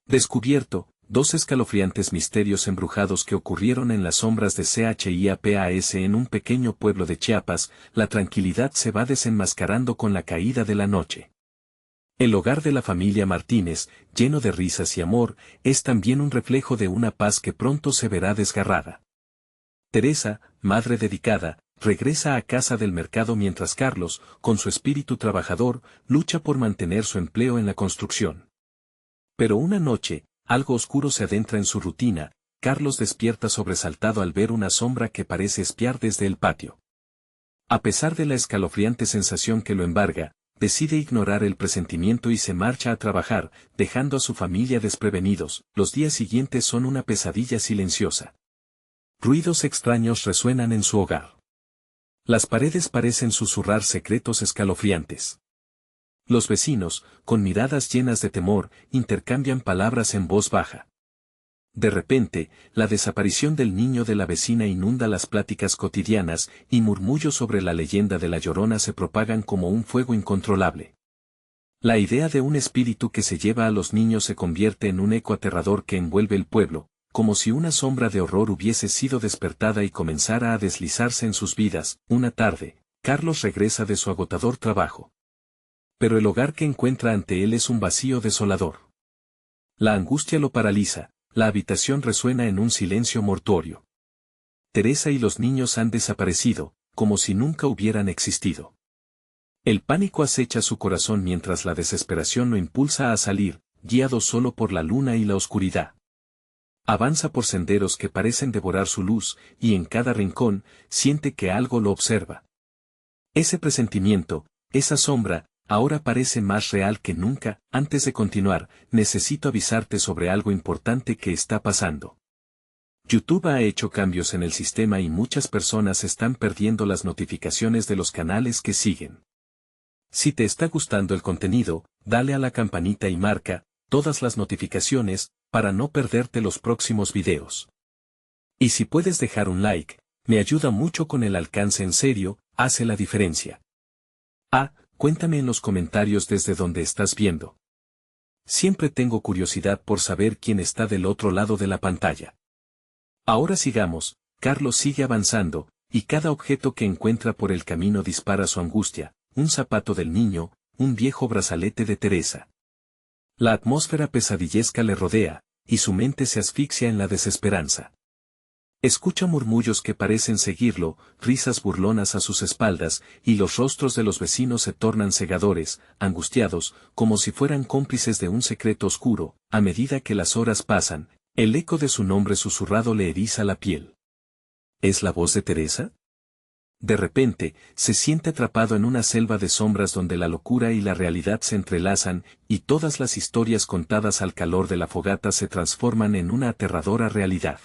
Descubierto, dos escalofriantes misterios embrujados que ocurrieron en las sombras de CHIAPAS en un pequeño pueblo de Chiapas. La tranquilidad se va desenmascarando con la caída de la noche. El hogar de la familia Martínez, lleno de risas y amor, es también un reflejo de una paz que pronto se verá desgarrada. Teresa, madre dedicada, regresa a casa del mercado mientras Carlos, con su espíritu trabajador, lucha por mantener su empleo en la construcción. Pero una noche, algo oscuro se adentra en su rutina. Carlos despierta sobresaltado al ver una sombra que parece espiar desde el patio. A pesar de la escalofriante sensación que lo embarga, decide ignorar el presentimiento y se marcha a trabajar, dejando a su familia desprevenidos. Los días siguientes son una pesadilla silenciosa. Ruidos extraños resuenan en su hogar. Las paredes parecen susurrar secretos escalofriantes. Los vecinos, con miradas llenas de temor, intercambian palabras en voz baja. De repente, la desaparición del niño de la vecina inunda las pláticas cotidianas, y murmullos sobre la leyenda de la Llorona se propagan como un fuego incontrolable. La idea de un espíritu que se lleva a los niños se convierte en un eco aterrador que envuelve el pueblo, como si una sombra de horror hubiese sido despertada y comenzara a deslizarse en sus vidas. Una tarde, Carlos regresa de su agotador trabajo. Pero el hogar que encuentra ante él es un vacío desolador. La angustia lo paraliza, la habitación resuena en un silencio mortuorio. Teresa y los niños han desaparecido, como si nunca hubieran existido. El pánico acecha su corazón mientras la desesperación lo impulsa a salir, guiado solo por la luna y la oscuridad. Avanza por senderos que parecen devorar su luz, y en cada rincón, siente que algo lo observa. Ese presentimiento, esa sombra, ahora parece más real que nunca. Antes de continuar, necesito avisarte sobre algo importante que está pasando. YouTube ha hecho cambios en el sistema y muchas personas están perdiendo las notificaciones de los canales que siguen. Si te está gustando el contenido, dale a la campanita y marca todas las notificaciones para no perderte los próximos videos. Y si puedes dejar un like, me ayuda mucho con el alcance. En serio, hace la diferencia. Cuéntame en los comentarios desde donde estás viendo. Siempre tengo curiosidad por saber quién está del otro lado de la pantalla. Ahora sigamos. Carlos sigue avanzando, y cada objeto que encuentra por el camino dispara su angustia. Un zapato del niño, un viejo brazalete de Teresa. La atmósfera pesadillesca le rodea, y su mente se asfixia en la desesperanza. Escucha murmullos que parecen seguirlo, risas burlonas a sus espaldas, y los rostros de los vecinos se tornan cegadores, angustiados, como si fueran cómplices de un secreto oscuro. A medida que las horas pasan, el eco de su nombre susurrado le eriza la piel. ¿Es la voz de Teresa? De repente, se siente atrapado en una selva de sombras donde la locura y la realidad se entrelazan, y todas las historias contadas al calor de la fogata se transforman en una aterradora realidad.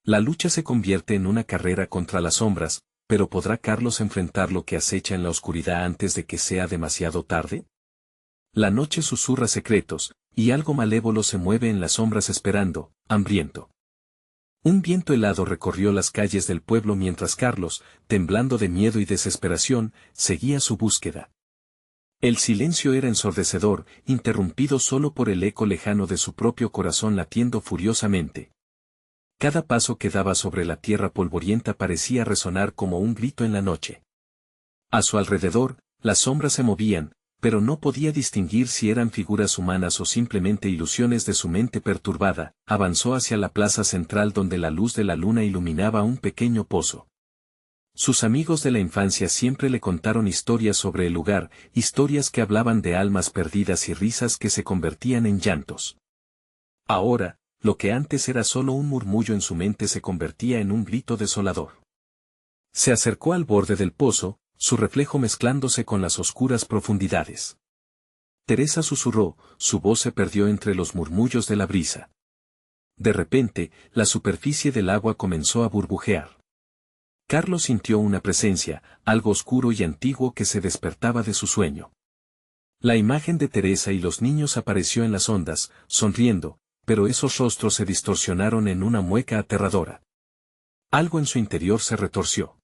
La lucha se convierte en una carrera contra las sombras, pero ¿podrá Carlos enfrentar lo que acecha en la oscuridad antes de que sea demasiado tarde? La noche susurra secretos, y algo malévolo se mueve en las sombras esperando, hambriento. Un viento helado recorrió las calles del pueblo mientras Carlos, temblando de miedo y desesperación, seguía su búsqueda. El silencio era ensordecedor, interrumpido solo por el eco lejano de su propio corazón latiendo furiosamente. Cada paso que daba sobre la tierra polvorienta parecía resonar como un grito en la noche. A su alrededor, las sombras se movían, pero no podía distinguir si eran figuras humanas o simplemente ilusiones de su mente perturbada. Avanzó hacia la plaza central donde la luz de la luna iluminaba un pequeño pozo. Sus amigos de la infancia siempre le contaron historias sobre el lugar, historias que hablaban de almas perdidas y risas que se convertían en llantos. Ahora, lo que antes era solo un murmullo en su mente se convertía en un grito desolador. Se acercó al borde del pozo, su reflejo mezclándose con las oscuras profundidades. Teresa susurró, su voz se perdió entre los murmullos de la brisa. De repente, la superficie del agua comenzó a burbujear. Carlos sintió una presencia, algo oscuro y antiguo que se despertaba de su sueño. La imagen de Teresa y los niños apareció en las ondas, sonriendo, pero esos rostros se distorsionaron en una mueca aterradora. Algo en su interior se retorció.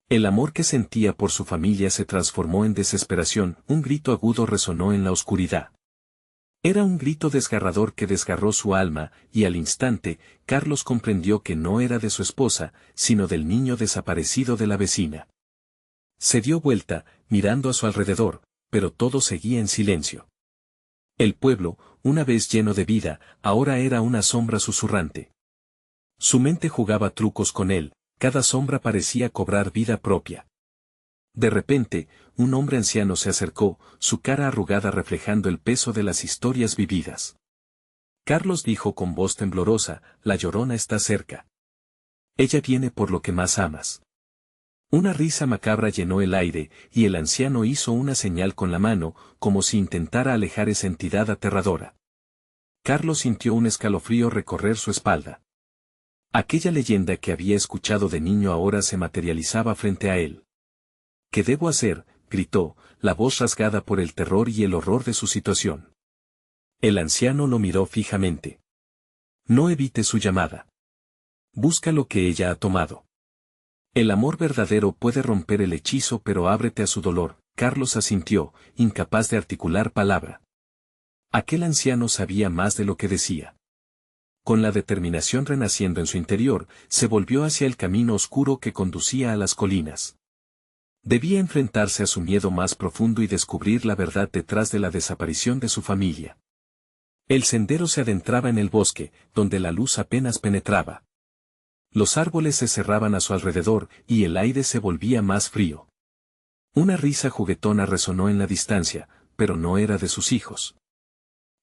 El amor que sentía por su familia se transformó en desesperación, un grito agudo resonó en la oscuridad. Era un grito desgarrador que desgarró su alma, y al instante, Carlos comprendió que no era de su esposa, sino del niño desaparecido de la vecina. Se dio vuelta, mirando a su alrededor, pero todo seguía en silencio. El pueblo, una vez lleno de vida, ahora era una sombra susurrante. Su mente jugaba trucos con él, cada sombra parecía cobrar vida propia. De repente, un hombre anciano se acercó, su cara arrugada reflejando el peso de las historias vividas. Carlos dijo con voz temblorosa, la Llorona está cerca. Ella viene por lo que más amas. Una risa macabra llenó el aire, y el anciano hizo una señal con la mano, como si intentara alejar esa entidad aterradora. Carlos sintió un escalofrío recorrer su espalda. Aquella leyenda que había escuchado de niño ahora se materializaba frente a él. ¿Qué debo hacer?, gritó, la voz rasgada por el terror y el horror de su situación. El anciano lo miró fijamente. No evite su llamada. Busca lo que ella ha tomado. El amor verdadero puede romper el hechizo, pero ábrete a su dolor. Carlos asintió, incapaz de articular palabra. Aquel anciano sabía más de lo que decía. Con la determinación renaciendo en su interior, se volvió hacia el camino oscuro que conducía a las colinas. Debía enfrentarse a su miedo más profundo y descubrir la verdad detrás de la desaparición de su familia. El sendero se adentraba en el bosque, donde la luz apenas penetraba. Los árboles se cerraban a su alrededor, y el aire se volvía más frío. Una risa juguetona resonó en la distancia, pero no era de sus hijos.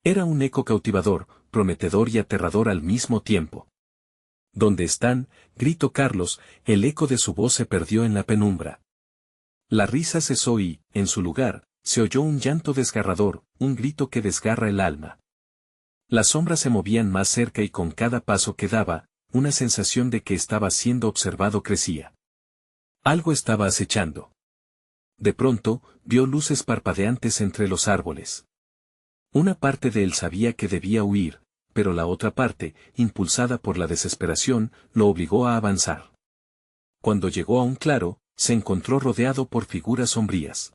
Era un eco cautivador, prometedor y aterrador al mismo tiempo. ¿Dónde están?, gritó Carlos, el eco de su voz se perdió en la penumbra. La risa cesó y, en su lugar, se oyó un llanto desgarrador, un grito que desgarra el alma. Las sombras se movían más cerca y con cada paso que daba, una sensación de que estaba siendo observado crecía. Algo estaba acechando. De pronto, vio luces parpadeantes entre los árboles. Una parte de él sabía que debía huir, pero la otra parte, impulsada por la desesperación, lo obligó a avanzar. Cuando llegó a un claro, se encontró rodeado por figuras sombrías.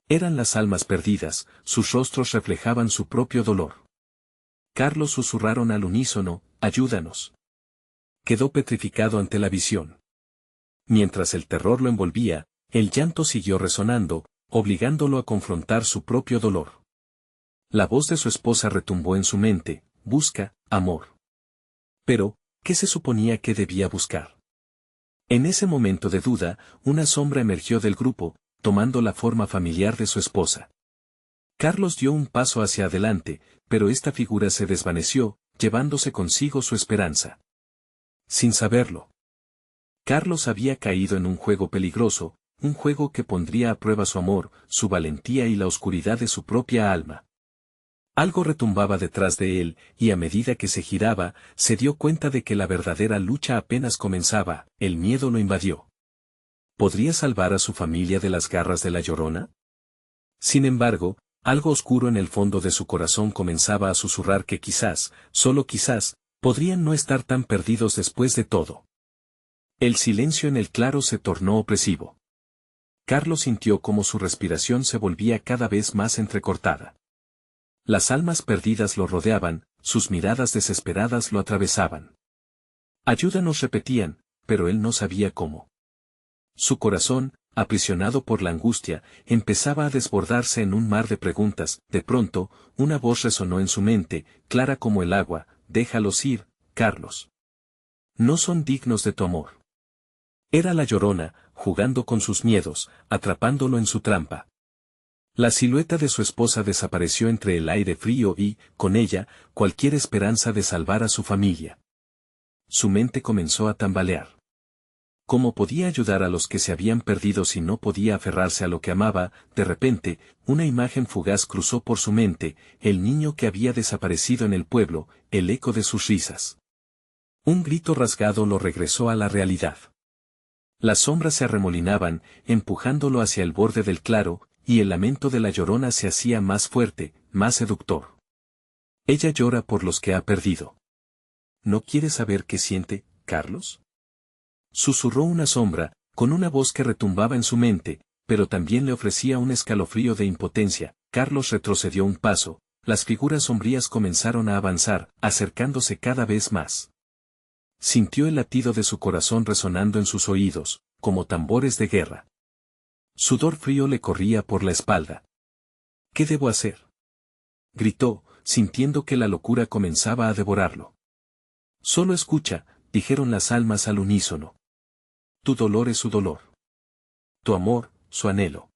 Eran las almas perdidas, sus rostros reflejaban su propio dolor. Carlos susurraron al unísono, ayúdanos. Quedó petrificado ante la visión. Mientras el terror lo envolvía, el llanto siguió resonando, obligándolo a confrontar su propio dolor. La voz de su esposa retumbó en su mente, busca, amor. Pero, ¿qué se suponía que debía buscar? En ese momento de duda, una sombra emergió del grupo, tomando la forma familiar de su esposa. Carlos dio un paso hacia adelante, pero esta figura se desvaneció, llevándose consigo su esperanza. Sin saberlo, Carlos había caído en un juego peligroso, un juego que pondría a prueba su amor, su valentía y la oscuridad de su propia alma. Algo retumbaba detrás de él, y a medida que se giraba, se dio cuenta de que la verdadera lucha apenas comenzaba, el miedo lo invadió. ¿Podría salvar a su familia de las garras de la Llorona? Sin embargo, algo oscuro en el fondo de su corazón comenzaba a susurrar que quizás, solo quizás, podrían no estar tan perdidos después de todo. El silencio en el claro se tornó opresivo. Carlos sintió como su respiración se volvía cada vez más entrecortada. Las almas perdidas lo rodeaban, sus miradas desesperadas lo atravesaban. Ayúdanos, repetían, pero él no sabía cómo. Su corazón, aprisionado por la angustia, empezaba a desbordarse en un mar de preguntas. De pronto, una voz resonó en su mente, clara como el agua: déjalos ir, Carlos. No son dignos de tu amor. Era la Llorona, jugando con sus miedos, atrapándolo en su trampa. La silueta de su esposa desapareció entre el aire frío y, con ella, cualquier esperanza de salvar a su familia. Su mente comenzó a tambalear. ¿Cómo podía ayudar a los que se habían perdido si no podía aferrarse a lo que amaba? De repente, una imagen fugaz cruzó por su mente, el niño que había desaparecido en el pueblo, el eco de sus risas. Un grito rasgado lo regresó a la realidad. Las sombras se arremolinaban, empujándolo hacia el borde del claro, y el lamento de la Llorona se hacía más fuerte, más seductor. Ella llora por los que ha perdido. ¿No quieres saber qué siente, Carlos? Susurró una sombra, con una voz que retumbaba en su mente, pero también le ofrecía un escalofrío de impotencia. Carlos retrocedió un paso, las figuras sombrías comenzaron a avanzar, acercándose cada vez más. Sintió el latido de su corazón resonando en sus oídos, como tambores de guerra. Sudor frío le corría por la espalda. ¿Qué debo hacer?, gritó, sintiendo que la locura comenzaba a devorarlo. Solo escucha, dijeron las almas al unísono. Tu dolor es su dolor. Tu amor, su anhelo.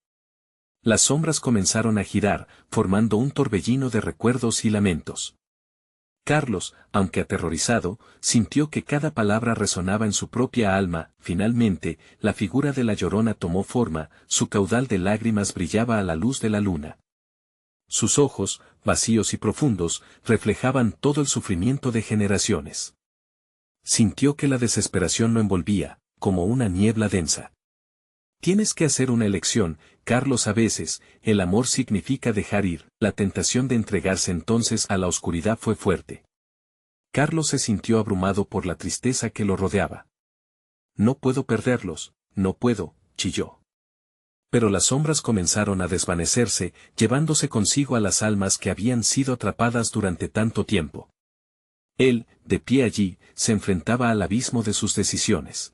Las sombras comenzaron a girar, formando un torbellino de recuerdos y lamentos. Carlos, aunque aterrorizado, sintió que cada palabra resonaba en su propia alma. Finalmente, la figura de la Llorona tomó forma, su caudal de lágrimas brillaba a la luz de la luna. Sus ojos, vacíos y profundos, reflejaban todo el sufrimiento de generaciones. Sintió que la desesperación lo envolvía, como una niebla densa. Tienes que hacer una elección, Carlos. A veces, el amor significa dejar ir. La tentación de entregarse entonces a la oscuridad fue fuerte. Carlos se sintió abrumado por la tristeza que lo rodeaba. No puedo perderlos, no puedo, chilló. Pero las sombras comenzaron a desvanecerse, llevándose consigo a las almas que habían sido atrapadas durante tanto tiempo. Él, de pie allí, se enfrentaba al abismo de sus decisiones.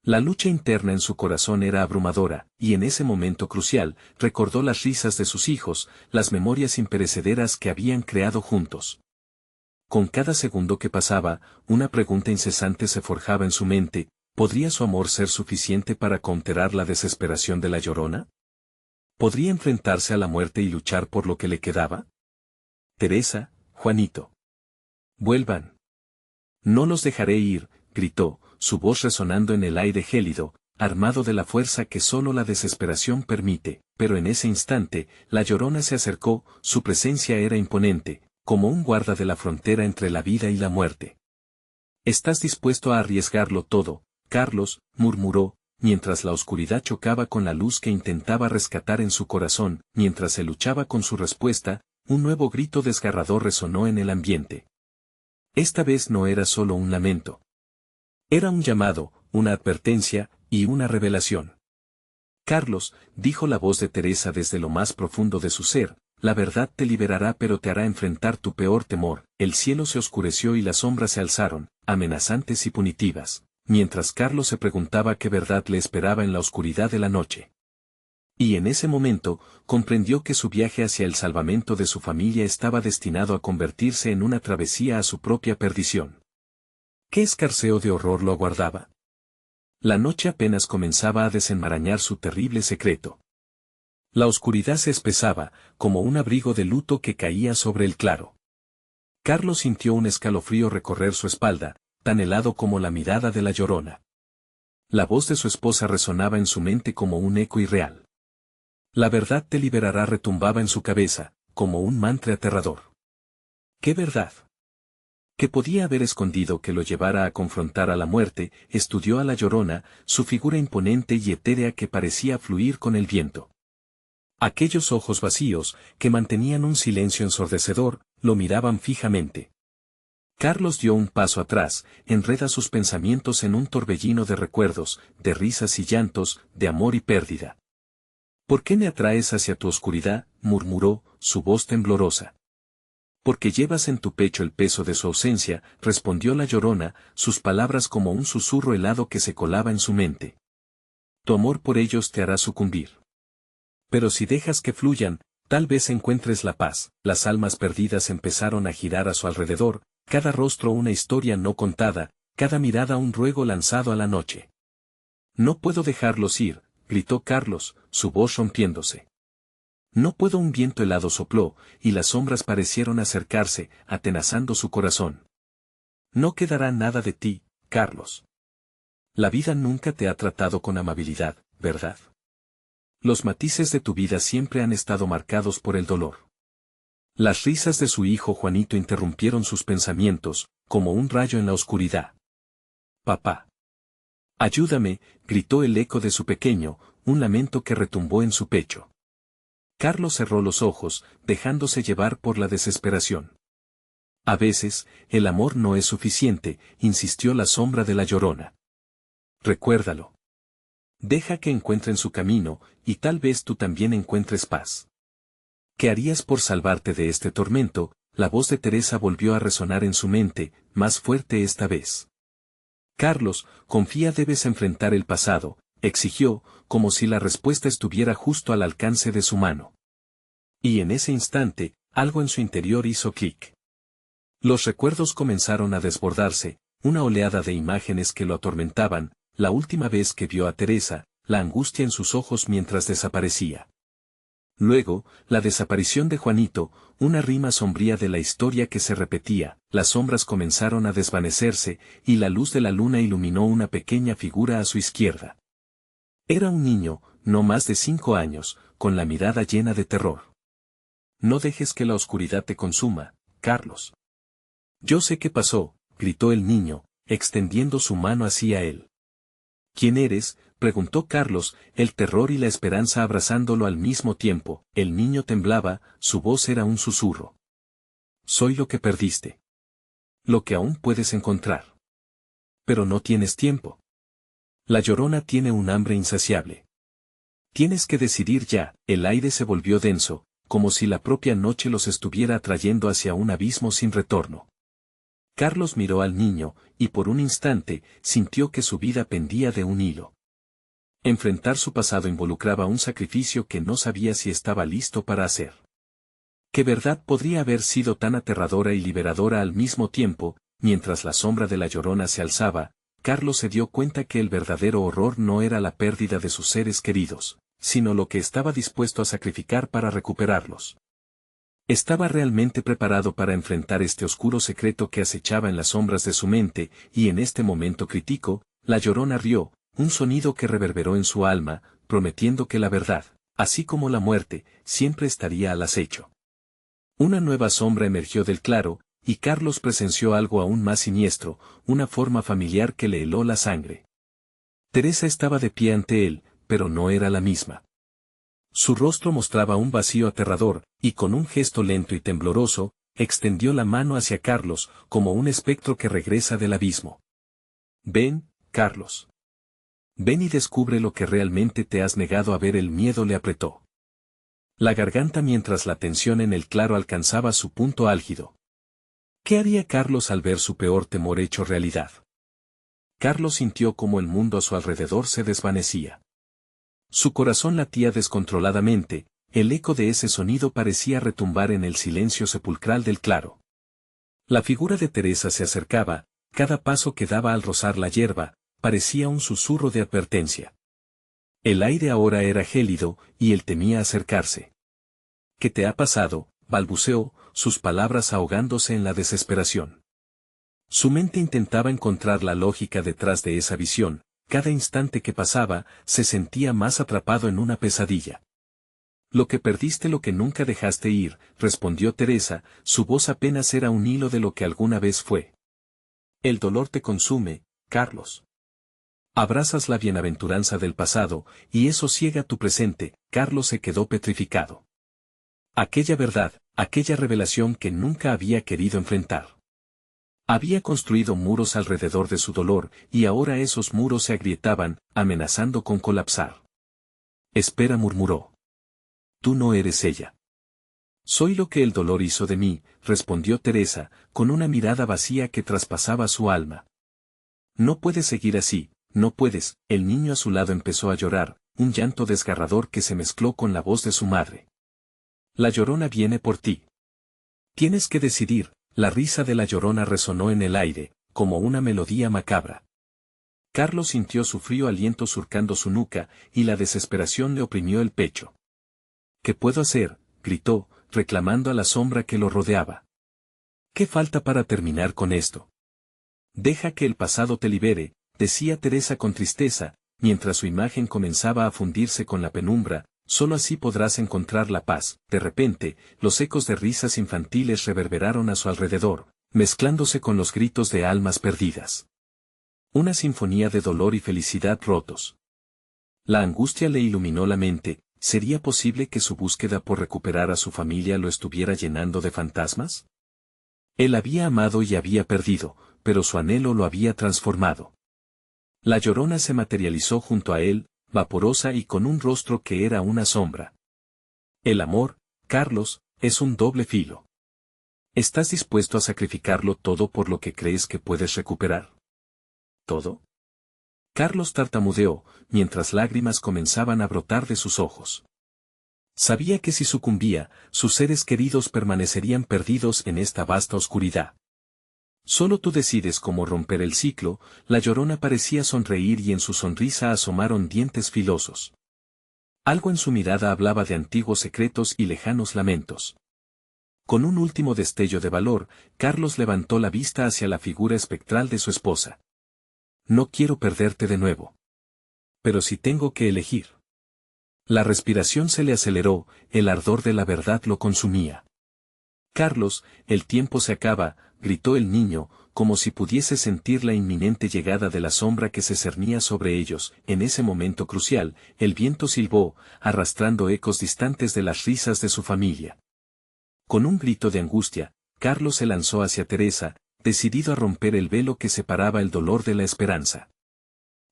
La lucha interna en su corazón era abrumadora, y en ese momento crucial, recordó las risas de sus hijos, las memorias imperecederas que habían creado juntos. Con cada segundo que pasaba, una pregunta incesante se forjaba en su mente: ¿podría su amor ser suficiente para counterar la desesperación de la Llorona? ¿Podría enfrentarse a la muerte y luchar por lo que le quedaba? Teresa, Juanito. Vuelvan. No los dejaré ir, gritó, su voz resonando en el aire gélido, armado de la fuerza que solo la desesperación permite. Pero en ese instante, la Llorona se acercó, su presencia era imponente, como un guarda de la frontera entre la vida y la muerte. ¿Estás dispuesto a arriesgarlo todo, Carlos?, murmuró, mientras la oscuridad chocaba con la luz que intentaba rescatar en su corazón. Mientras se luchaba con su respuesta, un nuevo grito desgarrador resonó en el ambiente. Esta vez no era solo un lamento. Era un llamado, una advertencia, y una revelación. Carlos, dijo la voz de Teresa desde lo más profundo de su ser, la verdad te liberará, pero te hará enfrentar tu peor temor. El cielo se oscureció y las sombras se alzaron, amenazantes y punitivas, mientras Carlos se preguntaba qué verdad le esperaba en la oscuridad de la noche. Y en ese momento, comprendió que su viaje hacia el salvamento de su familia estaba destinado a convertirse en una travesía a su propia perdición. ¿Qué escarceo de horror lo aguardaba? La noche apenas comenzaba a desenmarañar su terrible secreto. La oscuridad se espesaba, como un abrigo de luto que caía sobre el claro. Carlos sintió un escalofrío recorrer su espalda, tan helado como la mirada de la Llorona. La voz de su esposa resonaba en su mente como un eco irreal. La verdad te liberará retumbaba en su cabeza, como un mantra aterrador. ¿Qué verdad? ¿Qué podía haber escondido que lo llevara a confrontar a la muerte? Estudió a la Llorona, su figura imponente y etérea que parecía fluir con el viento. Aquellos ojos vacíos, que mantenían un silencio ensordecedor, lo miraban fijamente. Carlos dio un paso atrás, enreda sus pensamientos en un torbellino de recuerdos, de risas y llantos, de amor y pérdida. ¿Por qué me atraes hacia tu oscuridad?, murmuró, su voz temblorosa. Porque llevas en tu pecho el peso de su ausencia, respondió la Llorona, sus palabras como un susurro helado que se colaba en su mente. Tu amor por ellos te hará sucumbir. Pero si dejas que fluyan, tal vez encuentres la paz. Las almas perdidas empezaron a girar a su alrededor, cada rostro una historia no contada, cada mirada un ruego lanzado a la noche. No puedo dejarlos ir, gritó Carlos, su voz rompiéndose. No puedo. Un viento helado sopló, y las sombras parecieron acercarse, atenazando su corazón. No quedará nada de ti, Carlos. La vida nunca te ha tratado con amabilidad, ¿verdad? Los matices de tu vida siempre han estado marcados por el dolor. Las risas de su hijo Juanito interrumpieron sus pensamientos, como un rayo en la oscuridad. Papá. Ayúdame, gritó el eco de su pequeño, un lamento que retumbó en su pecho. Carlos cerró los ojos, dejándose llevar por la desesperación. A veces, el amor no es suficiente, insistió la sombra de la Llorona. Recuérdalo. Deja que encuentren su camino, y tal vez tú también encuentres paz. ¿Qué harías por salvarte de este tormento? La voz de Teresa volvió a resonar en su mente, más fuerte esta vez. Carlos, confía, debes enfrentar el pasado, exigió, como si la respuesta estuviera justo al alcance de su mano. Y en ese instante, algo en su interior hizo clic. Los recuerdos comenzaron a desbordarse, una oleada de imágenes que lo atormentaban, la última vez que vio a Teresa, la angustia en sus ojos mientras desaparecía. Luego, la desaparición de Juanito, una rima sombría de la historia que se repetía, las sombras comenzaron a desvanecerse, y la luz de la luna iluminó una pequeña figura a su izquierda. Era un niño, no más de 5 años, con la mirada llena de terror. No dejes que la oscuridad te consuma, Carlos. Yo sé qué pasó, gritó el niño, extendiendo su mano hacia él. ¿Quién eres?, preguntó Carlos, el terror y la esperanza abrazándolo al mismo tiempo. El niño temblaba, su voz era un susurro. Soy lo que perdiste. Lo que aún puedes encontrar. Pero no tienes tiempo. La Llorona tiene un hambre insaciable. Tienes que decidir ya. El aire se volvió denso, como si la propia noche los estuviera atrayendo hacia un abismo sin retorno. Carlos miró al niño, y por un instante, sintió que su vida pendía de un hilo. Enfrentar su pasado involucraba un sacrificio que no sabía si estaba listo para hacer. ¿Qué verdad podría haber sido tan aterradora y liberadora al mismo tiempo? Mientras la sombra de la Llorona se alzaba, Carlos se dio cuenta que el verdadero horror no era la pérdida de sus seres queridos, sino lo que estaba dispuesto a sacrificar para recuperarlos. Estaba realmente preparado para enfrentar este oscuro secreto que acechaba en las sombras de su mente, y en este momento crítico, la Llorona rió, un sonido que reverberó en su alma, prometiendo que la verdad, así como la muerte, siempre estaría al acecho. Una nueva sombra emergió del claro, y Carlos presenció algo aún más siniestro, una forma familiar que le heló la sangre. Teresa estaba de pie ante él, pero no era la misma. Su rostro mostraba un vacío aterrador, y con un gesto lento y tembloroso, extendió la mano hacia Carlos, como un espectro que regresa del abismo. Ven, Carlos. Ven y descubre lo que realmente te has negado a ver. El miedo le apretó la garganta mientras la tensión en el claro alcanzaba su punto álgido. ¿Qué haría Carlos al ver su peor temor hecho realidad? Carlos sintió como el mundo a su alrededor se desvanecía. Su corazón latía descontroladamente, el eco de ese sonido parecía retumbar en el silencio sepulcral del claro. La figura de Teresa se acercaba, cada paso que daba al rozar la hierba, parecía un susurro de advertencia. El aire ahora era gélido, y él temía acercarse. ¿Qué te ha pasado?, balbuceó, sus palabras ahogándose en la desesperación. Su mente intentaba encontrar la lógica detrás de esa visión, cada instante que pasaba, se sentía más atrapado en una pesadilla. Lo que perdiste, lo que nunca dejaste ir, respondió Teresa, su voz apenas era un hilo de lo que alguna vez fue. El dolor te consume, Carlos. Abrazas la bienaventuranza del pasado, y eso ciega tu presente. Carlos se quedó petrificado. Aquella verdad, aquella revelación que nunca había querido enfrentar. Había construido muros alrededor de su dolor, y ahora esos muros se agrietaban, amenazando con colapsar. Espera, murmuró. Tú no eres ella. Soy lo que el dolor hizo de mí, respondió Teresa, con una mirada vacía que traspasaba su alma. No puedes seguir así. No puedes. El niño a su lado empezó a llorar, un llanto desgarrador que se mezcló con la voz de su madre. La Llorona viene por ti. Tienes que decidir. La risa de la Llorona resonó en el aire, como una melodía macabra. Carlos sintió su frío aliento surcando su nuca, y la desesperación le oprimió el pecho. ¿Qué puedo hacer?, gritó, reclamando a la sombra que lo rodeaba. ¿Qué falta para terminar con esto? Deja que el pasado te libere, decía Teresa con tristeza, mientras su imagen comenzaba a fundirse con la penumbra. Solo así podrás encontrar la paz. De repente, los ecos de risas infantiles reverberaron a su alrededor, mezclándose con los gritos de almas perdidas. Una sinfonía de dolor y felicidad rotos. La angustia le iluminó la mente. ¿Sería posible que su búsqueda por recuperar a su familia lo estuviera llenando de fantasmas? Él había amado y había perdido, pero su anhelo lo había transformado. La Llorona se materializó junto a él, vaporosa y con un rostro que era una sombra. El amor, Carlos, es un doble filo. ¿Estás dispuesto a sacrificarlo todo por lo que crees que puedes recuperar? ¿Todo? Carlos tartamudeó, mientras lágrimas comenzaban a brotar de sus ojos. Sabía que si sucumbía, sus seres queridos permanecerían perdidos en esta vasta oscuridad. Solo tú decides cómo romper el ciclo. La Llorona parecía sonreír y en su sonrisa asomaron dientes filosos. Algo en su mirada hablaba de antiguos secretos y lejanos lamentos. Con un último destello de valor, Carlos levantó la vista hacia la figura espectral de su esposa. No quiero perderte de nuevo. Pero si tengo que elegir. La respiración se le aceleró, el ardor de la verdad lo consumía. Carlos, el tiempo se acaba, gritó el niño, como si pudiese sentir la inminente llegada de la sombra que se cernía sobre ellos. En ese momento crucial, el viento silbó, arrastrando ecos distantes de las risas de su familia. Con un grito de angustia, Carlos se lanzó hacia Teresa, decidido a romper el velo que separaba el dolor de la esperanza.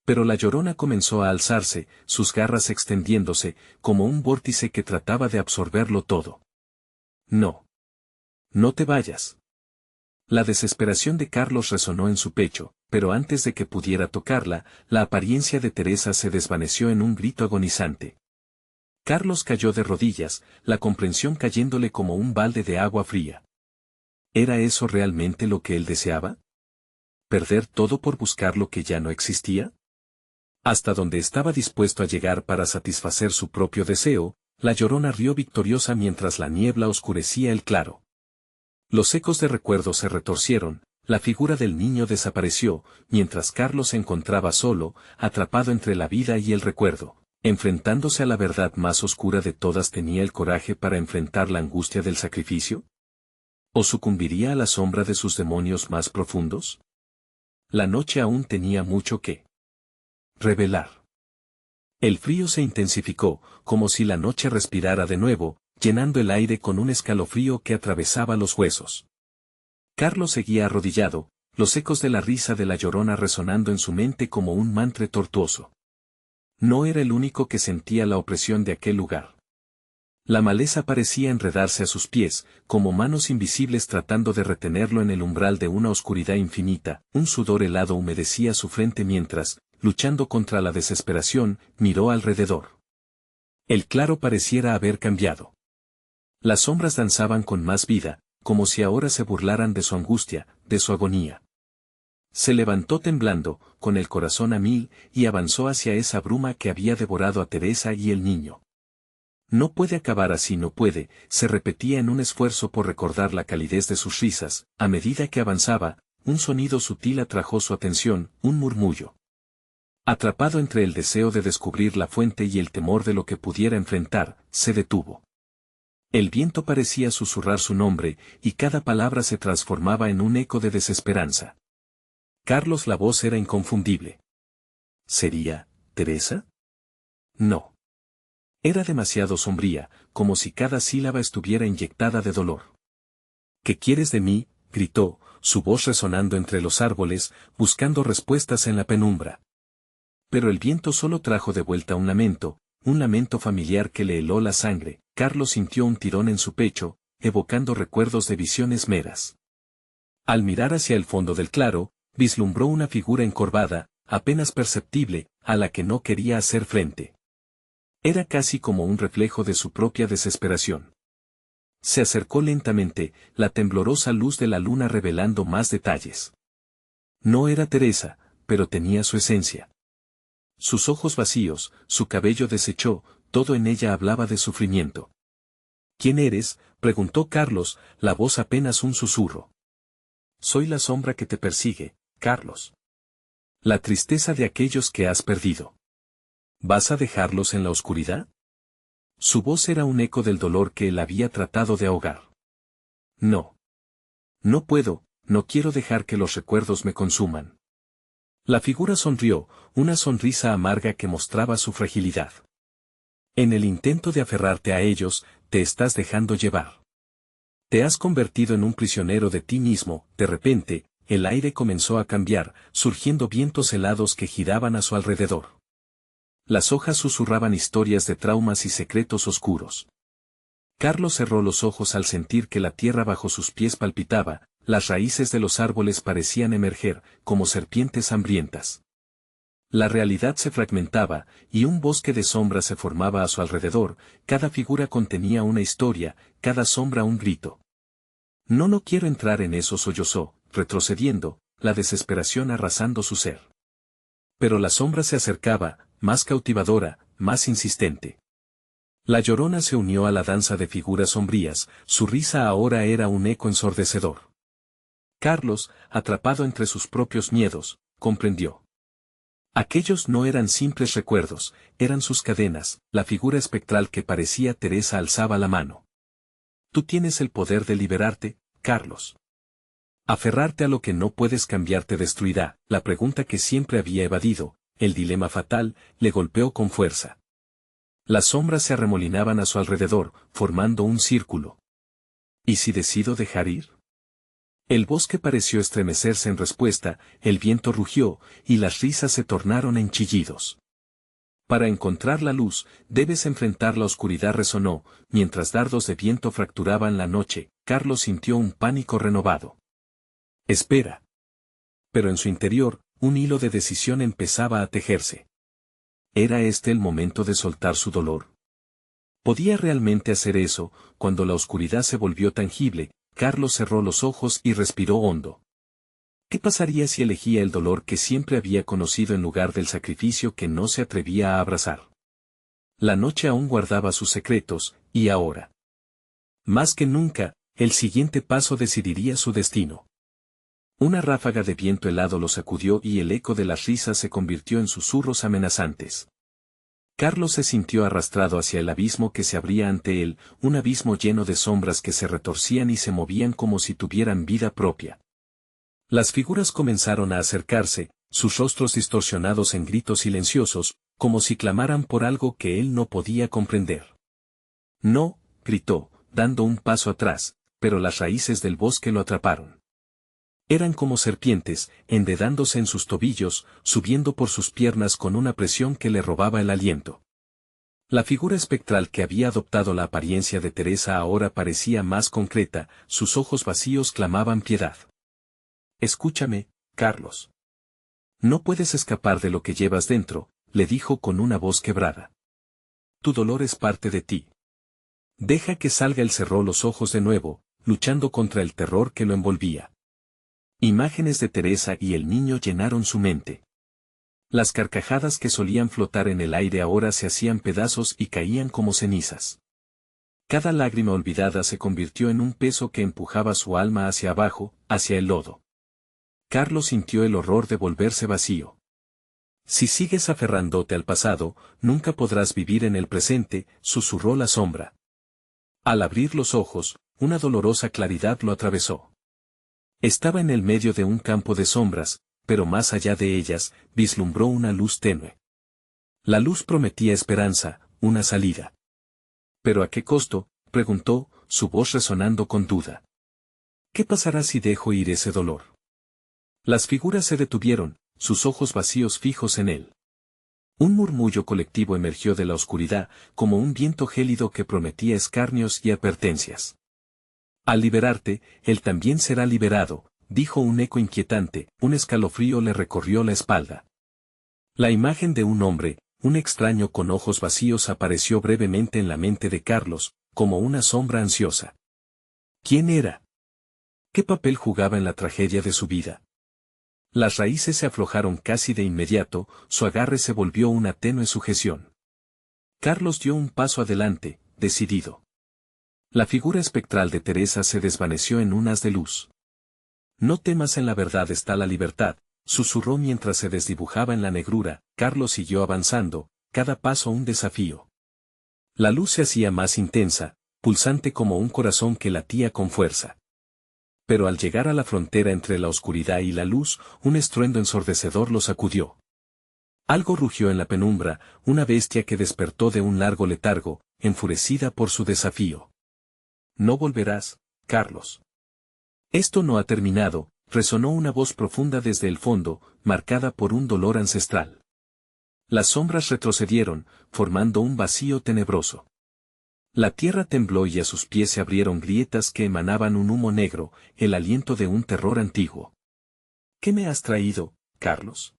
Pero la Llorona comenzó a alzarse, sus garras extendiéndose, como un vórtice que trataba de absorberlo todo. No. No te vayas. La desesperación de Carlos resonó en su pecho, pero antes de que pudiera tocarla, la apariencia de Teresa se desvaneció en un grito agonizante. Carlos cayó de rodillas, la comprensión cayéndole como un balde de agua fría. ¿Era eso realmente lo que él deseaba? ¿Perder todo por buscar lo que ya no existía? Hasta donde estaba dispuesto a llegar para satisfacer su propio deseo, la Llorona rió victoriosa mientras la niebla oscurecía el claro. Los ecos de recuerdo se retorcieron, la figura del niño desapareció, mientras Carlos se encontraba solo, atrapado entre la vida y el recuerdo. Enfrentándose a la verdad más oscura de todas, ¿tenía el coraje para enfrentar la angustia del sacrificio? ¿O sucumbiría a la sombra de sus demonios más profundos? La noche aún tenía mucho que revelar. El frío se intensificó, como si la noche respirara de nuevo, llenando el aire con un escalofrío que atravesaba los huesos. Carlos seguía arrodillado, los ecos de la risa de la Llorona resonando en su mente como un mantra tortuoso. No era el único que sentía la opresión de aquel lugar. La maleza parecía enredarse a sus pies, como manos invisibles tratando de retenerlo en el umbral de una oscuridad infinita. Un sudor helado humedecía su frente mientras, luchando contra la desesperación, miró alrededor. El claro pareciera haber cambiado. Las sombras danzaban con más vida, como si ahora se burlaran de su angustia, de su agonía. Se levantó temblando, con el corazón a mil, y avanzó hacia esa bruma que había devorado a Teresa y el niño. No puede acabar así, no puede, se repetía en un esfuerzo por recordar la calidez de sus risas. A medida que avanzaba, un sonido sutil atrajo su atención, un murmullo. Atrapado entre el deseo de descubrir la fuente y el temor de lo que pudiera enfrentar, se detuvo. El viento parecía susurrar su nombre, y cada palabra se transformaba en un eco de desesperanza. Carlos, la voz era inconfundible. ¿Sería Teresa? No. Era demasiado sombría, como si cada sílaba estuviera inyectada de dolor. ¿Qué quieres de mí?, gritó, su voz resonando entre los árboles, buscando respuestas en la penumbra. Pero el viento solo trajo de vuelta un lamento familiar que le heló la sangre. Carlos sintió un tirón en su pecho, evocando recuerdos de visiones meras. Al mirar hacia el fondo del claro, vislumbró una figura encorvada, apenas perceptible, a la que no quería hacer frente. Era casi como un reflejo de su propia desesperación. Se acercó lentamente, la temblorosa luz de la luna revelando más detalles. No era Teresa, pero tenía su esencia. Sus ojos vacíos, su cabello deshecho, todo en ella hablaba de sufrimiento. ¿Quién eres?, preguntó Carlos, la voz apenas un susurro. Soy la sombra que te persigue, Carlos. La tristeza de aquellos que has perdido. ¿Vas a dejarlos en la oscuridad? Su voz era un eco del dolor que él había tratado de ahogar. No. No puedo, no quiero dejar que los recuerdos me consuman. La figura sonrió, una sonrisa amarga que mostraba su fragilidad. En el intento de aferrarte a ellos, te estás dejando llevar. Te has convertido en un prisionero de ti mismo. De repente, el aire comenzó a cambiar, surgiendo vientos helados que giraban a su alrededor. Las hojas susurraban historias de traumas y secretos oscuros. Carlos cerró los ojos al sentir que la tierra bajo sus pies palpitaba, las raíces de los árboles parecían emerger, como serpientes hambrientas. La realidad se fragmentaba, y un bosque de sombras se formaba a su alrededor, cada figura contenía una historia, cada sombra un grito. No quiero entrar en eso, sollozó, retrocediendo, la desesperación arrasando su ser. Pero la sombra se acercaba, más cautivadora, más insistente. La Llorona se unió a la danza de figuras sombrías, su risa ahora era un eco ensordecedor. Carlos, atrapado entre sus propios miedos, comprendió. Aquellos no eran simples recuerdos, eran sus cadenas, la figura espectral que parecía Teresa alzaba la mano. Tú tienes el poder de liberarte, Carlos. Aferrarte a lo que no puedes cambiar te destruirá, la pregunta que siempre había evadido, el dilema fatal, le golpeó con fuerza. Las sombras se arremolinaban a su alrededor, formando un círculo. ¿Y si decido dejar ir? El bosque pareció estremecerse en respuesta, el viento rugió, y las risas se tornaron en chillidos. Para encontrar la luz, debes enfrentar la oscuridad, resonó, mientras dardos de viento fracturaban la noche, Carlos sintió un pánico renovado. Espera. Pero en su interior, un hilo de decisión empezaba a tejerse. ¿Era este el momento de soltar su dolor? ¿Podía realmente hacer eso? Cuando la oscuridad se volvió tangible, Carlos cerró los ojos y respiró hondo. ¿Qué pasaría si elegía el dolor que siempre había conocido en lugar del sacrificio que no se atrevía a abrazar? La noche aún guardaba sus secretos, y ahora, más que nunca, el siguiente paso decidiría su destino. Una ráfaga de viento helado lo sacudió y el eco de las risas se convirtió en susurros amenazantes. Carlos se sintió arrastrado hacia el abismo que se abría ante él, un abismo lleno de sombras que se retorcían y se movían como si tuvieran vida propia. Las figuras comenzaron a acercarse, sus rostros distorsionados en gritos silenciosos, como si clamaran por algo que él no podía comprender. No, gritó, dando un paso atrás, pero las raíces del bosque lo atraparon. Eran como serpientes, enredándose en sus tobillos, subiendo por sus piernas con una presión que le robaba el aliento. La figura espectral que había adoptado la apariencia de Teresa ahora parecía más concreta, sus ojos vacíos clamaban piedad. Escúchame, Carlos. No puedes escapar de lo que llevas dentro, le dijo con una voz quebrada. Tu dolor es parte de ti. Deja que salga. Él cerró los ojos de nuevo, luchando contra el terror que lo envolvía. Imágenes de Teresa y el niño llenaron su mente. Las carcajadas que solían flotar en el aire ahora se hacían pedazos y caían como cenizas. Cada lágrima olvidada se convirtió en un peso que empujaba su alma hacia abajo, hacia el lodo. Carlos sintió el horror de volverse vacío. Si sigues aferrándote al pasado, nunca podrás vivir en el presente, susurró la sombra. Al abrir los ojos, una dolorosa claridad lo atravesó. Estaba en el medio de un campo de sombras, pero más allá de ellas, vislumbró una luz tenue. La luz prometía esperanza, una salida. ¿Pero a qué costo?, preguntó, su voz resonando con duda. ¿Qué pasará si dejo ir ese dolor? Las figuras se detuvieron, sus ojos vacíos fijos en él. Un murmullo colectivo emergió de la oscuridad, como un viento gélido que prometía escarnios y advertencias. Al liberarte, él también será liberado, dijo un eco inquietante, un escalofrío le recorrió la espalda. La imagen de un hombre, un extraño con ojos vacíos apareció brevemente en la mente de Carlos, como una sombra ansiosa. ¿Quién era? ¿Qué papel jugaba en la tragedia de su vida? Las raíces se aflojaron casi de inmediato, su agarre se volvió una tenue sujeción. Carlos dio un paso adelante, decidido. La figura espectral de Teresa se desvaneció en un haz de luz. No temas, en la verdad está la libertad, susurró mientras se desdibujaba en la negrura. Carlos siguió avanzando, cada paso un desafío. La luz se hacía más intensa, pulsante como un corazón que latía con fuerza. Pero al llegar a la frontera entre la oscuridad y la luz, un estruendo ensordecedor lo sacudió. Algo rugió en la penumbra, una bestia que despertó de un largo letargo, enfurecida por su desafío. No volverás, Carlos. Esto no ha terminado, resonó una voz profunda desde el fondo, marcada por un dolor ancestral. Las sombras retrocedieron, formando un vacío tenebroso. La tierra tembló y a sus pies se abrieron grietas que emanaban un humo negro, el aliento de un terror antiguo. ¿Qué me has traído, Carlos?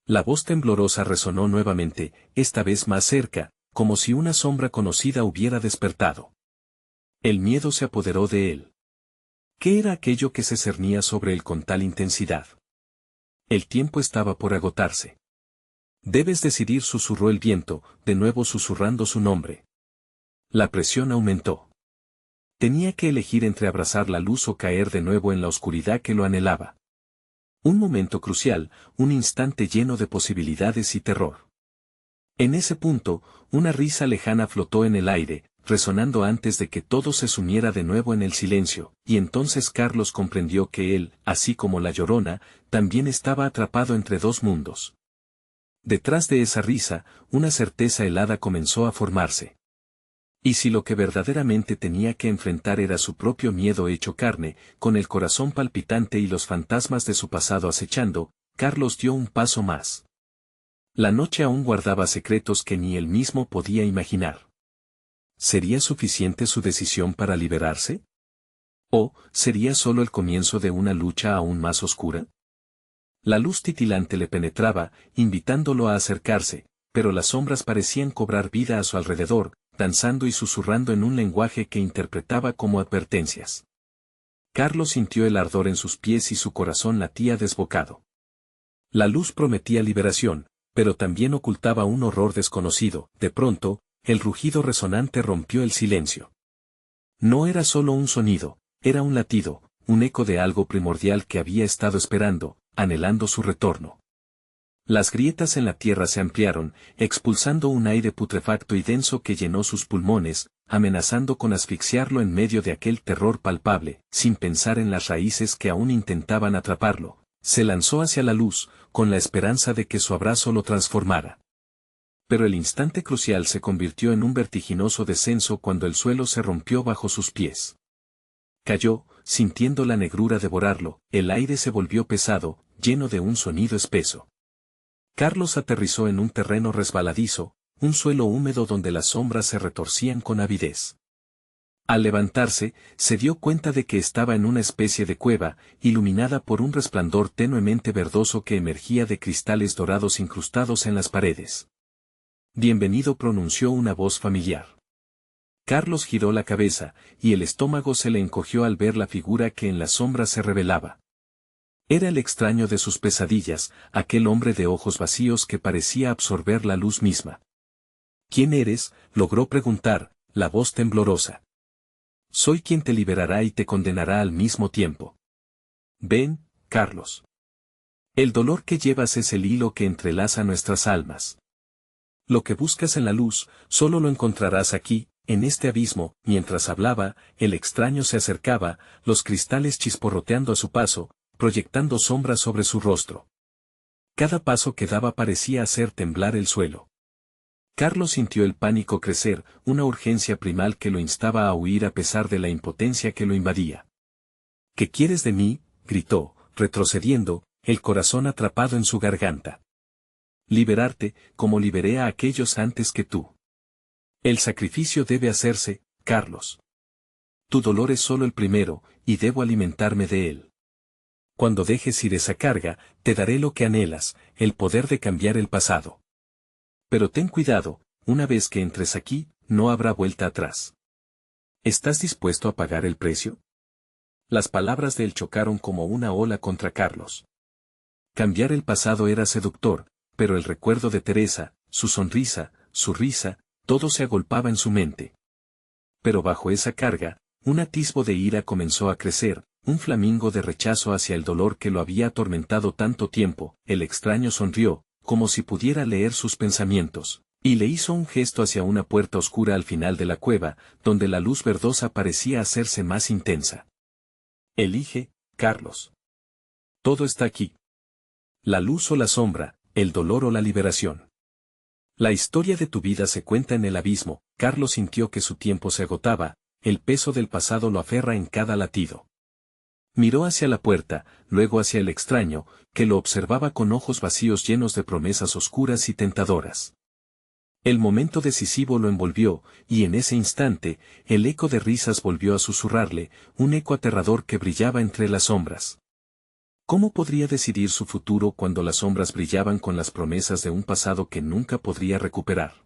La voz temblorosa resonó nuevamente, esta vez más cerca, como si una sombra conocida hubiera despertado. El miedo se apoderó de él. ¿Qué era aquello que se cernía sobre él con tal intensidad? El tiempo estaba por agotarse. Debes decidir, susurró el viento, de nuevo susurrando su nombre. La presión aumentó. Tenía que elegir entre abrazar la luz o caer de nuevo en la oscuridad que lo anhelaba. Un momento crucial, un instante lleno de posibilidades y terror. En ese punto, una risa lejana flotó en el aire, resonando antes de que todo se sumiera de nuevo en el silencio, y entonces Carlos comprendió que él, así como la Llorona, también estaba atrapado entre dos mundos. Detrás de esa risa, una certeza helada comenzó a formarse. Y si lo que verdaderamente tenía que enfrentar era su propio miedo hecho carne, con el corazón palpitante y los fantasmas de su pasado acechando, Carlos dio un paso más. La noche aún guardaba secretos que ni él mismo podía imaginar. ¿Sería suficiente su decisión para liberarse? ¿O sería solo el comienzo de una lucha aún más oscura? La luz titilante le penetraba, invitándolo a acercarse, pero las sombras parecían cobrar vida a su alrededor, danzando y susurrando en un lenguaje que interpretaba como advertencias. Carlos sintió el ardor en sus pies y su corazón latía desbocado. La luz prometía liberación, pero también ocultaba un horror desconocido. De pronto, el rugido resonante rompió el silencio. No era solo un sonido, era un latido, un eco de algo primordial que había estado esperando, anhelando su retorno. Las grietas en la tierra se ampliaron, expulsando un aire putrefacto y denso que llenó sus pulmones, amenazando con asfixiarlo en medio de aquel terror palpable. Sin pensar en las raíces que aún intentaban atraparlo, se lanzó hacia la luz, con la esperanza de que su abrazo lo transformara. Pero el instante crucial se convirtió en un vertiginoso descenso cuando el suelo se rompió bajo sus pies. Cayó, sintiendo la negrura devorarlo, el aire se volvió pesado, lleno de un sonido espeso. Carlos aterrizó en un terreno resbaladizo, un suelo húmedo donde las sombras se retorcían con avidez. Al levantarse, se dio cuenta de que estaba en una especie de cueva, iluminada por un resplandor tenuemente verdoso que emergía de cristales dorados incrustados en las paredes. Bienvenido, pronunció una voz familiar. Carlos giró la cabeza, y el estómago se le encogió al ver la figura que en las sombras se revelaba. Era el extraño de sus pesadillas, aquel hombre de ojos vacíos que parecía absorber la luz misma. ¿Quién eres?, logró preguntar, la voz temblorosa. Soy quien te liberará y te condenará al mismo tiempo. Ven, Carlos. El dolor que llevas es el hilo que entrelaza nuestras almas. Lo que buscas en la luz, solo lo encontrarás aquí, en este abismo. Mientras hablaba, el extraño se acercaba, los cristales chisporroteando a su paso, proyectando sombras sobre su rostro. Cada paso que daba parecía hacer temblar el suelo. Carlos sintió el pánico crecer, una urgencia primal que lo instaba a huir a pesar de la impotencia que lo invadía. ¿Qué quieres de mí?, gritó, retrocediendo, el corazón atrapado en su garganta. Liberarte, como liberé a aquellos antes que tú. El sacrificio debe hacerse, Carlos. Tu dolor es solo el primero, y debo alimentarme de él. Cuando dejes ir esa carga, te daré lo que anhelas, el poder de cambiar el pasado. Pero ten cuidado, una vez que entres aquí, no habrá vuelta atrás. ¿Estás dispuesto a pagar el precio? Las palabras de él chocaron como una ola contra Carlos. Cambiar el pasado era seductor, pero el recuerdo de Teresa, su sonrisa, su risa, todo se agolpaba en su mente. Pero bajo esa carga, un atisbo de ira comenzó a crecer, un flamingo de rechazo hacia el dolor que lo había atormentado tanto tiempo. El extraño sonrió, como si pudiera leer sus pensamientos, y le hizo un gesto hacia una puerta oscura al final de la cueva, donde la luz verdosa parecía hacerse más intensa. Elige, Carlos. Todo está aquí. La luz o la sombra, el dolor o la liberación. La historia de tu vida se cuenta en el abismo. Carlos sintió que su tiempo se agotaba, el peso del pasado lo aferra en cada latido. Miró hacia la puerta, luego hacia el extraño, que lo observaba con ojos vacíos llenos de promesas oscuras y tentadoras. El momento decisivo lo envolvió, y en ese instante, el eco de risas volvió a susurrarle, un eco aterrador que brillaba entre las sombras. ¿Cómo podría decidir su futuro cuando las sombras brillaban con las promesas de un pasado que nunca podría recuperar?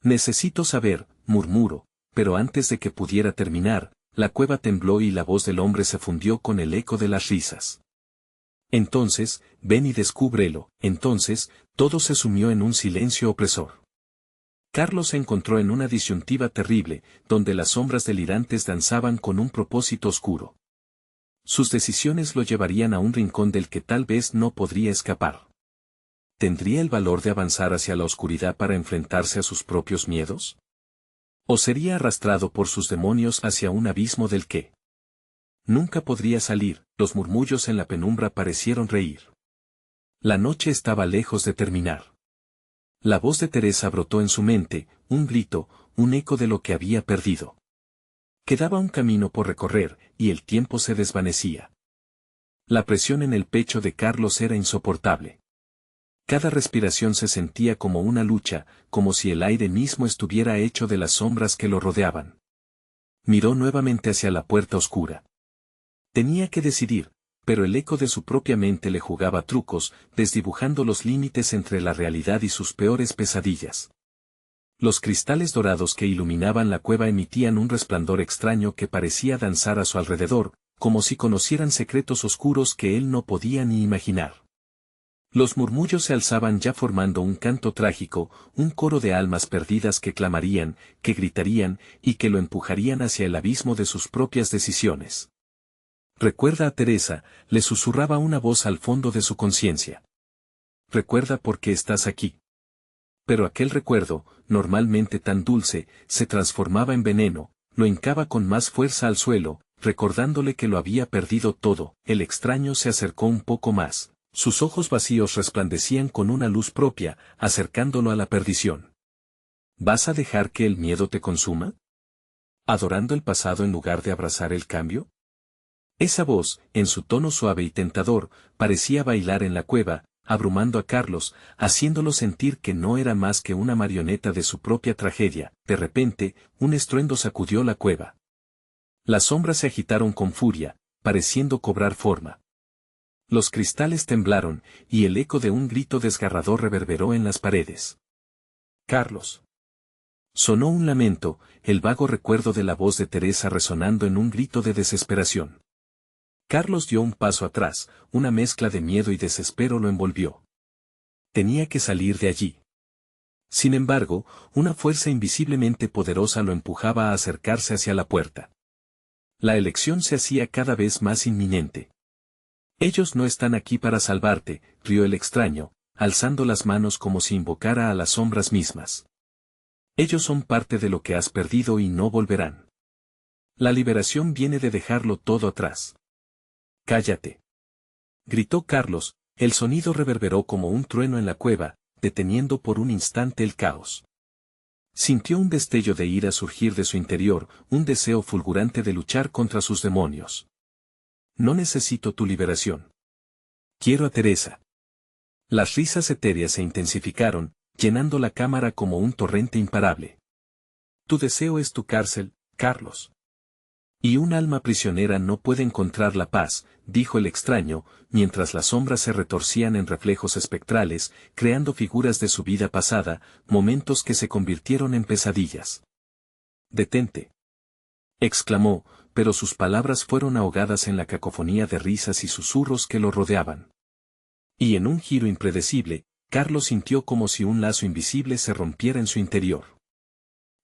Necesito saber, murmuró, pero antes de que pudiera terminar, la cueva tembló y la voz del hombre se fundió con el eco de las risas. Entonces, ven y descúbrelo. Entonces, todo se sumió en un silencio opresor. Carlos se encontró en una disyuntiva terrible, donde las sombras delirantes danzaban con un propósito oscuro. Sus decisiones lo llevarían a un rincón del que tal vez no podría escapar. ¿Tendría el valor de avanzar hacia la oscuridad para enfrentarse a sus propios miedos? ¿O sería arrastrado por sus demonios hacia un abismo del que nunca podría salir? Los murmullos en la penumbra parecieron reír. La noche estaba lejos de terminar. La voz de Teresa brotó en su mente, un grito, un eco de lo que había perdido. Quedaba un camino por recorrer, y el tiempo se desvanecía. La presión en el pecho de Carlos era insoportable. Cada respiración se sentía como una lucha, como si el aire mismo estuviera hecho de las sombras que lo rodeaban. Miró nuevamente hacia la puerta oscura. Tenía que decidir, pero el eco de su propia mente le jugaba trucos, desdibujando los límites entre la realidad y sus peores pesadillas. Los cristales dorados que iluminaban la cueva emitían un resplandor extraño que parecía danzar a su alrededor, como si conocieran secretos oscuros que él no podía ni imaginar. Los murmullos se alzaban ya formando un canto trágico, un coro de almas perdidas que clamarían, que gritarían, y que lo empujarían hacia el abismo de sus propias decisiones. Recuerda a Teresa, le susurraba una voz al fondo de su conciencia. Recuerda por qué estás aquí. Pero aquel recuerdo, normalmente tan dulce, se transformaba en veneno, lo hincaba con más fuerza al suelo, recordándole que lo había perdido todo. El extraño se acercó un poco más, sus ojos vacíos resplandecían con una luz propia, acercándolo a la perdición. ¿Vas a dejar que el miedo te consuma? ¿Adorando el pasado en lugar de abrazar el cambio? Esa voz, en su tono suave y tentador, parecía bailar en la cueva, abrumando a Carlos, haciéndolo sentir que no era más que una marioneta de su propia tragedia. De repente, un estruendo sacudió la cueva. Las sombras se agitaron con furia, pareciendo cobrar forma. Los cristales temblaron, y el eco de un grito desgarrador reverberó en las paredes. Carlos. Sonó un lamento, el vago recuerdo de la voz de Teresa resonando en un grito de desesperación. Carlos dio un paso atrás, una mezcla de miedo y desespero lo envolvió. Tenía que salir de allí. Sin embargo, una fuerza invisiblemente poderosa lo empujaba a acercarse hacia la puerta. La elección se hacía cada vez más inminente. Ellos no están aquí para salvarte, rió el extraño, alzando las manos como si invocara a las sombras mismas. Ellos son parte de lo que has perdido y no volverán. La liberación viene de dejarlo todo atrás. ¡Cállate!, gritó Carlos, el sonido reverberó como un trueno en la cueva, deteniendo por un instante el caos. Sintió un destello de ira surgir de su interior, un deseo fulgurante de luchar contra sus demonios. No necesito tu liberación. Quiero a Teresa. Las risas etéreas se intensificaron, llenando la cámara como un torrente imparable. Tu deseo es tu cárcel, Carlos. Y un alma prisionera no puede encontrar la paz, dijo el extraño, mientras las sombras se retorcían en reflejos espectrales, creando figuras de su vida pasada, momentos que se convirtieron en pesadillas. Detente, exclamó, pero sus palabras fueron ahogadas en la cacofonía de risas y susurros que lo rodeaban. Y en un giro impredecible, Carlos sintió como si un lazo invisible se rompiera en su interior.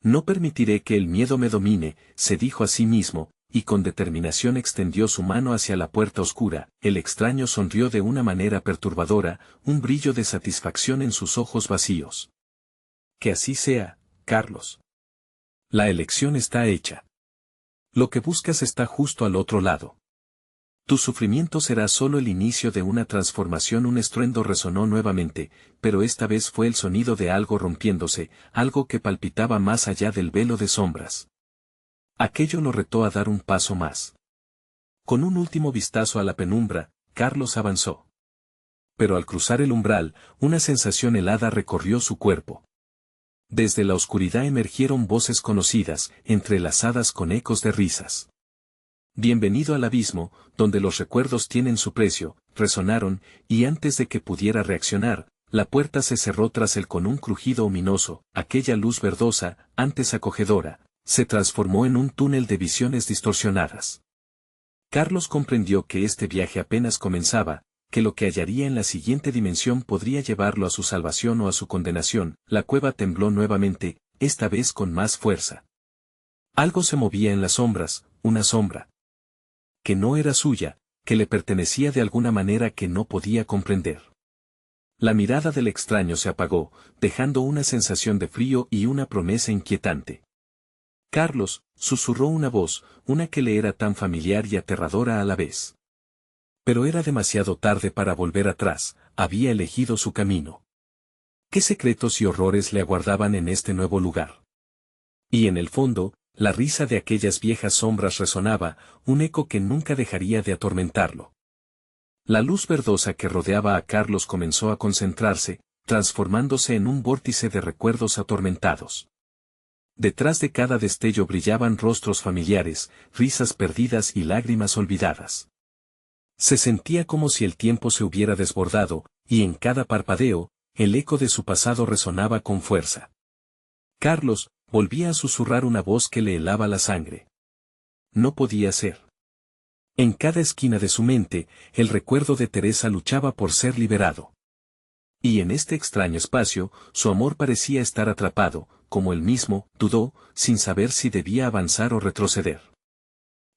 No permitiré que el miedo me domine, se dijo a sí mismo, y con determinación extendió su mano hacia la puerta oscura. El extraño sonrió de una manera perturbadora, un brillo de satisfacción en sus ojos vacíos. Que así sea, Carlos. La elección está hecha. Lo que buscas está justo al otro lado. Tu sufrimiento será solo el inicio de una transformación. Un estruendo resonó nuevamente, pero esta vez fue el sonido de algo rompiéndose, algo que palpitaba más allá del velo de sombras. Aquello lo retó a dar un paso más. Con un último vistazo a la penumbra, Carlos avanzó. Pero al cruzar el umbral, una sensación helada recorrió su cuerpo. Desde la oscuridad emergieron voces conocidas, entrelazadas con ecos de risas. Bienvenido al abismo, donde los recuerdos tienen su precio, resonaron, y antes de que pudiera reaccionar, la puerta se cerró tras él con un crujido ominoso. Aquella luz verdosa, antes acogedora, se transformó en un túnel de visiones distorsionadas. Carlos comprendió que este viaje apenas comenzaba, que lo que hallaría en la siguiente dimensión podría llevarlo a su salvación o a su condenación. La cueva tembló nuevamente, esta vez con más fuerza. Algo se movía en las sombras, una sombra que no era suya, que le pertenecía de alguna manera que no podía comprender. La mirada del extraño se apagó, dejando una sensación de frío y una promesa inquietante. Carlos, susurró una voz, una que le era tan familiar y aterradora a la vez. Pero era demasiado tarde para volver atrás, había elegido su camino. ¿Qué secretos y horrores le aguardaban en este nuevo lugar? Y en el fondo, la risa de aquellas viejas sombras resonaba, un eco que nunca dejaría de atormentarlo. La luz verdosa que rodeaba a Carlos comenzó a concentrarse, transformándose en un vórtice de recuerdos atormentados. Detrás de cada destello brillaban rostros familiares, risas perdidas y lágrimas olvidadas. Se sentía como si el tiempo se hubiera desbordado, y en cada parpadeo, el eco de su pasado resonaba con fuerza. Carlos, volvía a susurrar una voz que le helaba la sangre. No podía ser. En cada esquina de su mente, el recuerdo de Teresa luchaba por ser liberado. Y en este extraño espacio, su amor parecía estar atrapado, como él mismo, dudó, sin saber si debía avanzar o retroceder.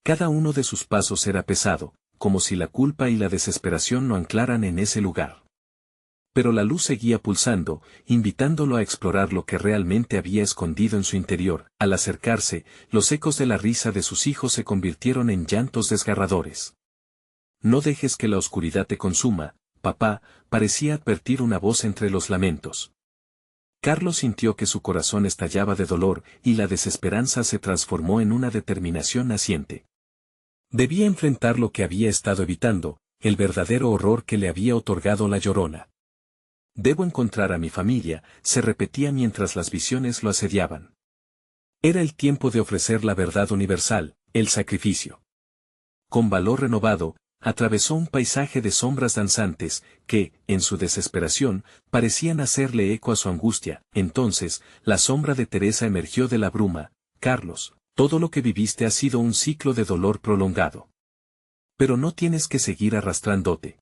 Cada uno de sus pasos era pesado, como si la culpa y la desesperación lo anclaran en ese lugar. Pero la luz seguía pulsando, invitándolo a explorar lo que realmente había escondido en su interior. Al acercarse, los ecos de la risa de sus hijos se convirtieron en llantos desgarradores. No dejes que la oscuridad te consuma, papá, parecía advertir una voz entre los lamentos. Carlos sintió que su corazón estallaba de dolor, y la desesperanza se transformó en una determinación naciente. Debía enfrentar lo que había estado evitando, el verdadero horror que le había otorgado la Llorona. Debo encontrar a mi familia, se repetía mientras las visiones lo asediaban. Era el tiempo de ofrecer la verdad universal, el sacrificio. Con valor renovado, atravesó un paisaje de sombras danzantes, que, en su desesperación, parecían hacerle eco a su angustia. Entonces, la sombra de Teresa emergió de la bruma. Carlos, todo lo que viviste ha sido un ciclo de dolor prolongado. Pero no tienes que seguir arrastrándote.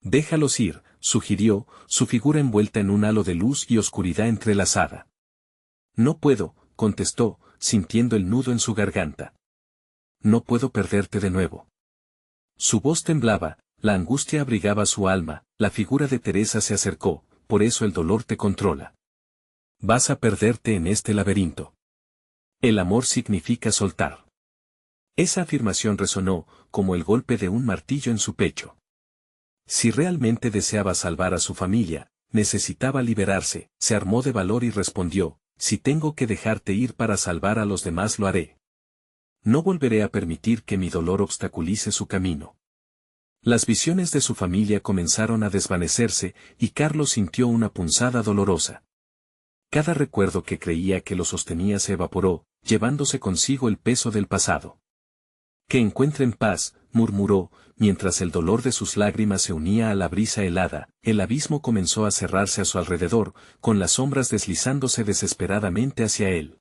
Déjalos ir, sugirió, su figura envuelta en un halo de luz y oscuridad entrelazada. No puedo, contestó, sintiendo el nudo en su garganta. No puedo perderte de nuevo. Su voz temblaba, la angustia abrigaba su alma, la figura de Teresa se acercó, por eso el dolor te controla. Vas a perderte en este laberinto. El amor significa soltar. Esa afirmación resonó, como el golpe de un martillo en su pecho. Si realmente deseaba salvar a su familia, necesitaba liberarse, se armó de valor y respondió, si tengo que dejarte ir para salvar a los demás lo haré. No volveré a permitir que mi dolor obstaculice su camino. Las visiones de su familia comenzaron a desvanecerse, y Carlos sintió una punzada dolorosa. Cada recuerdo que creía que lo sostenía se evaporó, llevándose consigo el peso del pasado. Que encuentren paz, murmuró, mientras el dolor de sus lágrimas se unía a la brisa helada. El abismo comenzó a cerrarse a su alrededor, con las sombras deslizándose desesperadamente hacia él.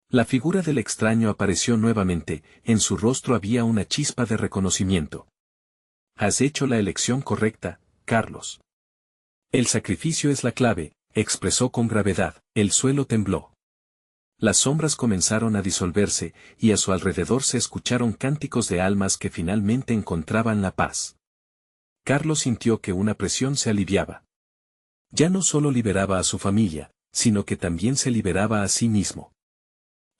La figura del extraño apareció nuevamente, en su rostro había una chispa de reconocimiento. Has hecho la elección correcta, Carlos. El sacrificio es la clave, expresó con gravedad. El suelo tembló. Las sombras comenzaron a disolverse, y a su alrededor se escucharon cánticos de almas que finalmente encontraban la paz. Carlos sintió que una presión se aliviaba. Ya no solo liberaba a su familia, sino que también se liberaba a sí mismo.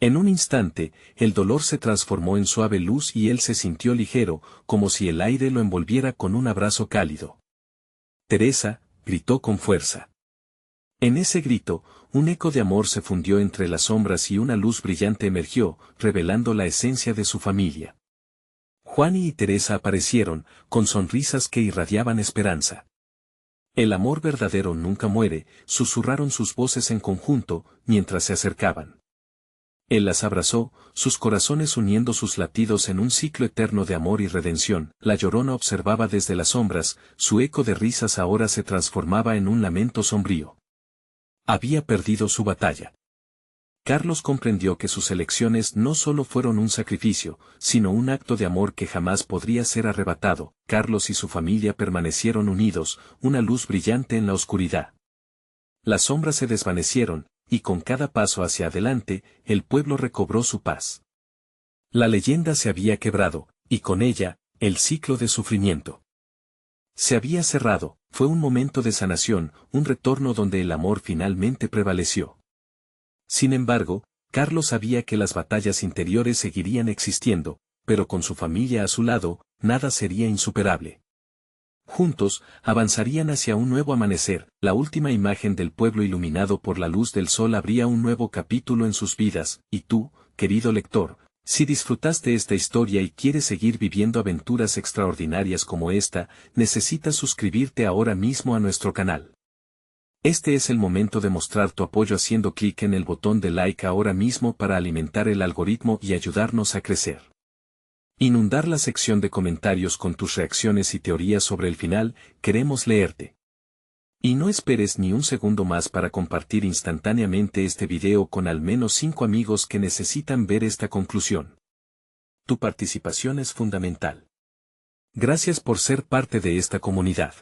En un instante, el dolor se transformó en suave luz y él se sintió ligero, como si el aire lo envolviera con un abrazo cálido. Teresa, gritó con fuerza. En ese grito, un eco de amor se fundió entre las sombras y una luz brillante emergió, revelando la esencia de su familia. Juani y Teresa aparecieron, con sonrisas que irradiaban esperanza. El amor verdadero nunca muere, susurraron sus voces en conjunto, mientras se acercaban. Él las abrazó, sus corazones uniendo sus latidos en un ciclo eterno de amor y redención. La Llorona observaba desde las sombras, su eco de risas ahora se transformaba en un lamento sombrío. Había perdido su batalla. Carlos comprendió que sus elecciones no solo fueron un sacrificio, sino un acto de amor que jamás podría ser arrebatado. Carlos y su familia permanecieron unidos, una luz brillante en la oscuridad. Las sombras se desvanecieron, y con cada paso hacia adelante, el pueblo recobró su paz. La leyenda se había quebrado, y con ella, el ciclo de sufrimiento. Se había cerrado, fue un momento de sanación, un retorno donde el amor finalmente prevaleció. Sin embargo, Carlos sabía que las batallas interiores seguirían existiendo, pero con su familia a su lado, nada sería insuperable. Juntos, avanzarían hacia un nuevo amanecer, la última imagen del pueblo iluminado por la luz del sol abría un nuevo capítulo en sus vidas, y tú, querido lector, si disfrutaste esta historia y quieres seguir viviendo aventuras extraordinarias como esta, necesitas suscribirte ahora mismo a nuestro canal. Este es el momento de mostrar tu apoyo haciendo clic en el botón de like ahora mismo para alimentar el algoritmo y ayudarnos a crecer. Inundar la sección de comentarios con tus reacciones y teorías sobre el final, queremos leerte. Y no esperes ni un segundo más para compartir instantáneamente este video con al menos 5 amigos que necesitan ver esta conclusión. Tu participación es fundamental. Gracias por ser parte de esta comunidad.